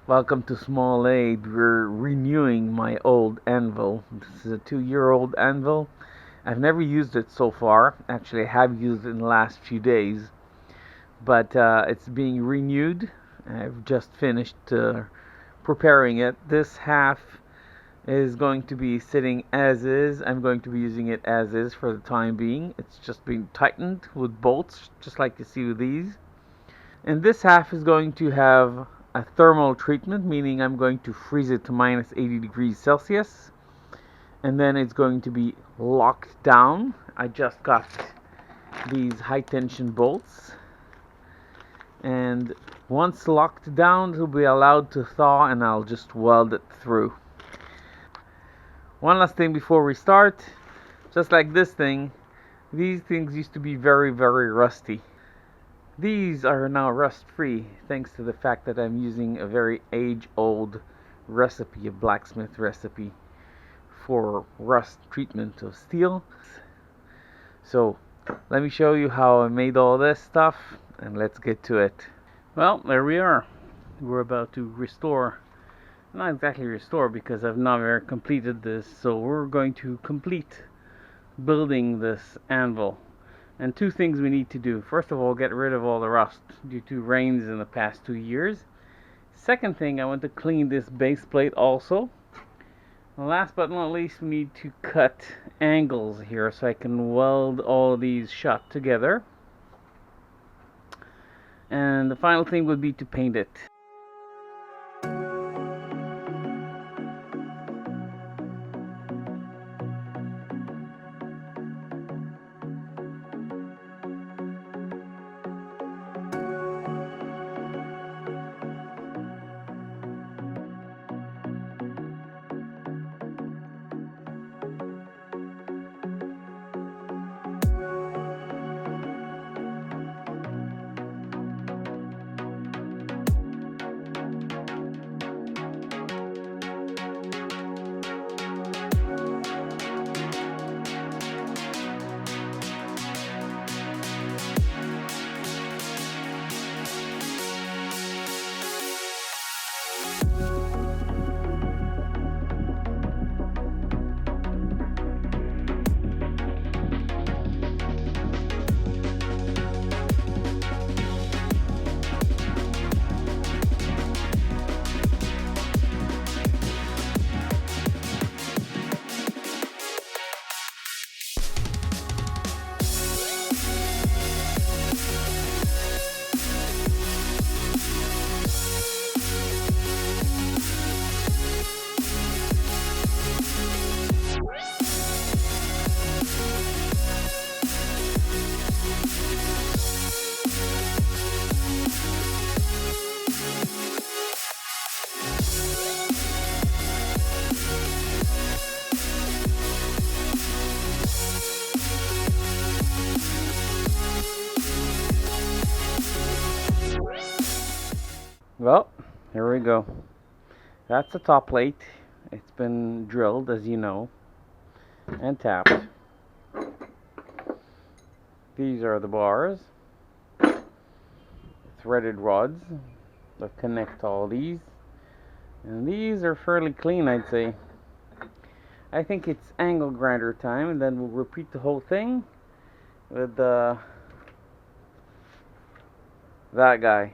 Welcome to Small Aid. We're renewing my old anvil. This is a 2-year-old anvil. I've never used it so far. Actually, I have used it in the last few days, but it's being renewed. I've just finished preparing it. This half is going to be sitting as is. I'm going to be using it as is for the time being. It's just being tightened with bolts, just like you see with these. And this half is going to have a thermal treatment, meaning I'm going to freeze it to minus 80 degrees Celsius, and then it's going to be locked down. I just got these high tension bolts, and once locked down it will be allowed to thaw, and I'll just weld it through. One last thing before we start, just like this thing, these things used to be very, very rusty. These are now rust-free thanks to the fact that I'm using a very age-old recipe, a blacksmith recipe for rust treatment of steel. So let me show you how I made all this stuff, and let's get to it. Well, there we are. We're about to restore, not exactly restore because I've never completed this, so we're going to complete building this anvil. And two things we need to do. First of all, get rid of all the rust due to rains in the past 2 years. Second thing, I want to clean this base plate also. And last but not least, we need to cut angles here so I can weld all these shut together. And the final thing would be to paint it. Well, here we go. That's the top plate. It's been drilled, as you know, and tapped. These are the bars, threaded rods that connect all these, and these are fairly clean, I'd say. I think it's angle grinder time, and then we'll repeat the whole thing with that guy.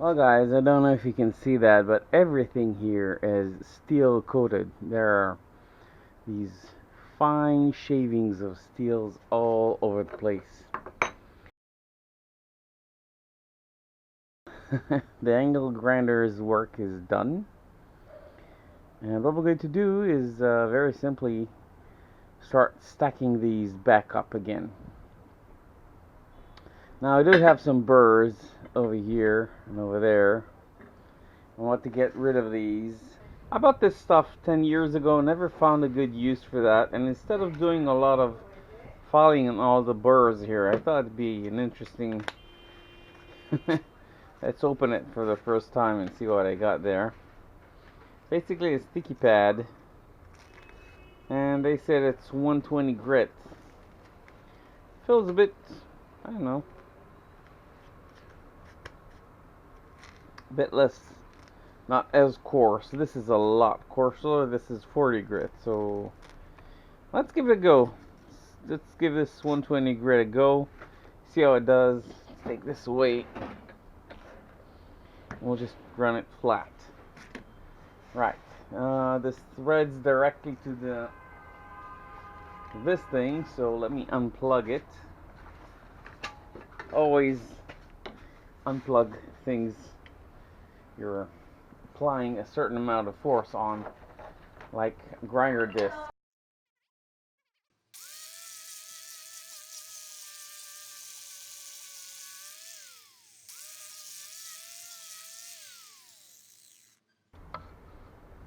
Well, guys, I don't know if you can see that, but everything here is steel coated. There are these fine shavings of steels all over the place. The angle grinder's work is done, and what we're going to do is very simply start stacking these back up again. Now I do have some burrs over here and over there. I want to get rid of these. I bought this stuff 10 years ago, never found a good use for that, and instead of doing a lot of filing in all the burrs here, I thought it'd be an interesting let's open it for the first time and see what I got there. Basically a sticky pad, and they said it's 120 grit. Feels a bit, I don't know, a bit less, not as coarse. This is a lot coarser. This is 40 grit, so let's give it a go. Let's give this 120 grit a go, see how it does. Take this away. We'll just run it flat. Right. This threads directly to this thing, so let me unplug it. Always unplug things you're applying a certain amount of force on, like grinder disc.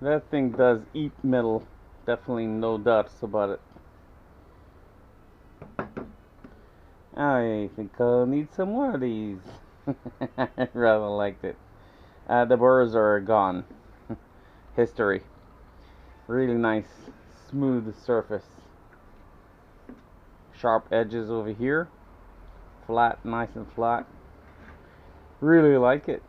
That thing does eat metal, definitely no doubts about it. I think I'll need some more of these. I rather liked it. The burrs are gone. History. Really nice, smooth surface. Sharp edges over here. Flat, nice and flat. Really like it.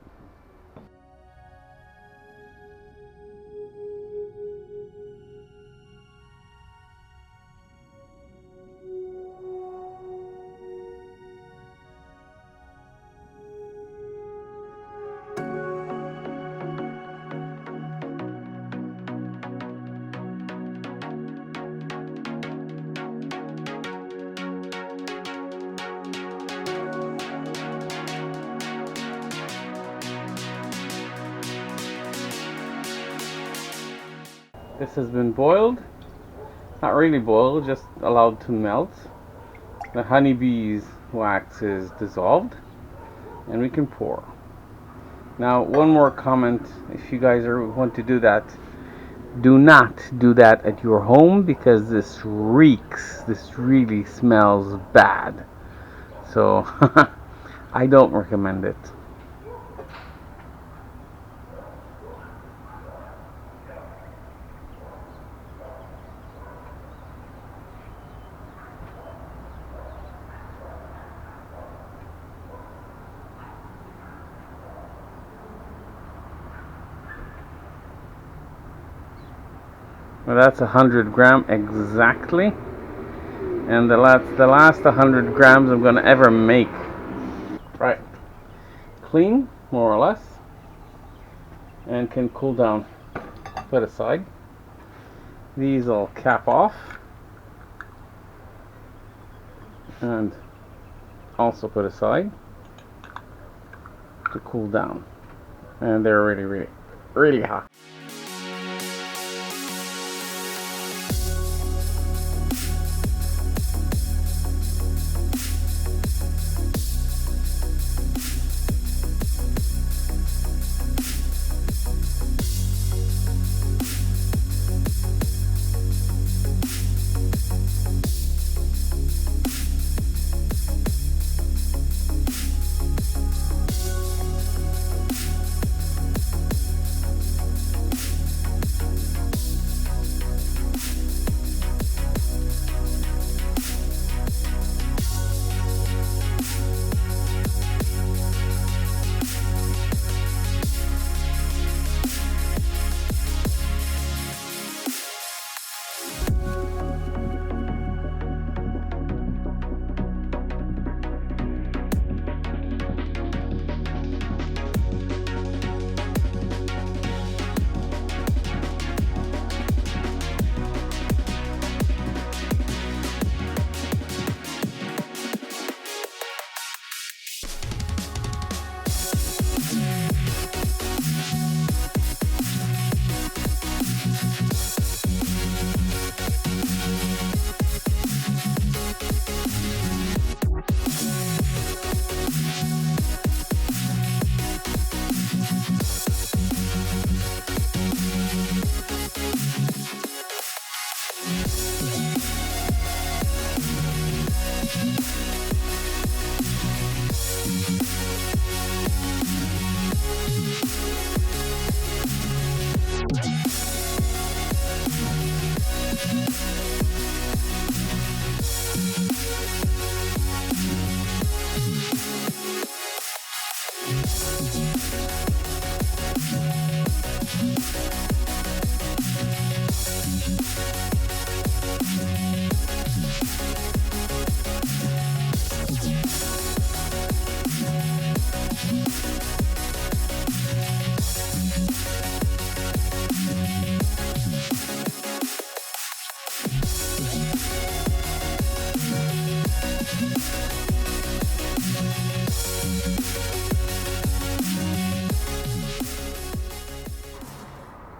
This has been boiled. Not really boiled, just allowed to melt. The honeybee's wax is dissolved, and we can pour. Now, one more comment: if you guys want to do that, do not do that at your home, because this reeks. This really smells bad. So, I don't recommend it. Well, that's 100 gram exactly, and the last 100 grams I'm gonna ever make. Right, clean more or less, and can cool down. Put aside. These will cap off, and also put aside to cool down. And they're really hot.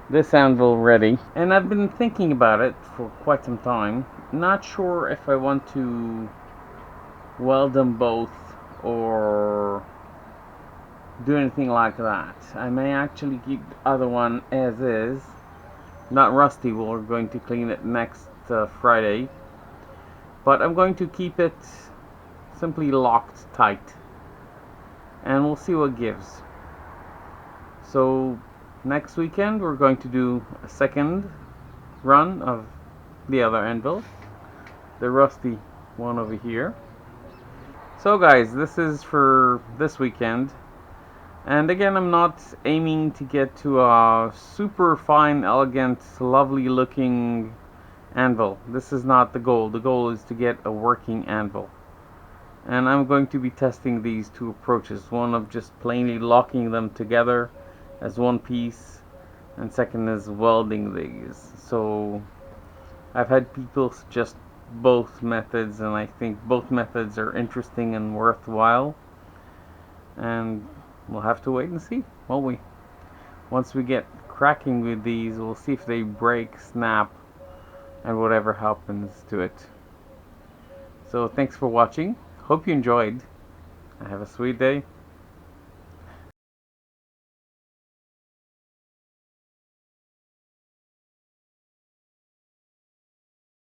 this anvil ready. And I've been thinking about it for quite some time. Not sure if I want to weld them both or do anything like that. I may actually keep the other one as is. Not rusty, we're going to clean it next Friday. But I'm going to keep it simply locked tight. And we'll see what gives. So next weekend we're going to do a second run of the other anvil. The rusty one over here. So guys, this is for this weekend. And again, I'm not aiming to get to a super fine, elegant, lovely looking anvil. This is not the goal. The goal is to get a working anvil. And I'm going to be testing these two approaches. One of just plainly locking them together as one piece, and second is welding these. So I've had people suggest both methods, and I think both methods are interesting and worthwhile. And we'll have to wait and see, won't we? Once we get cracking with these, we'll see if they break, snap, and whatever happens to it. So thanks for watching. Hope you enjoyed. Have a sweet day.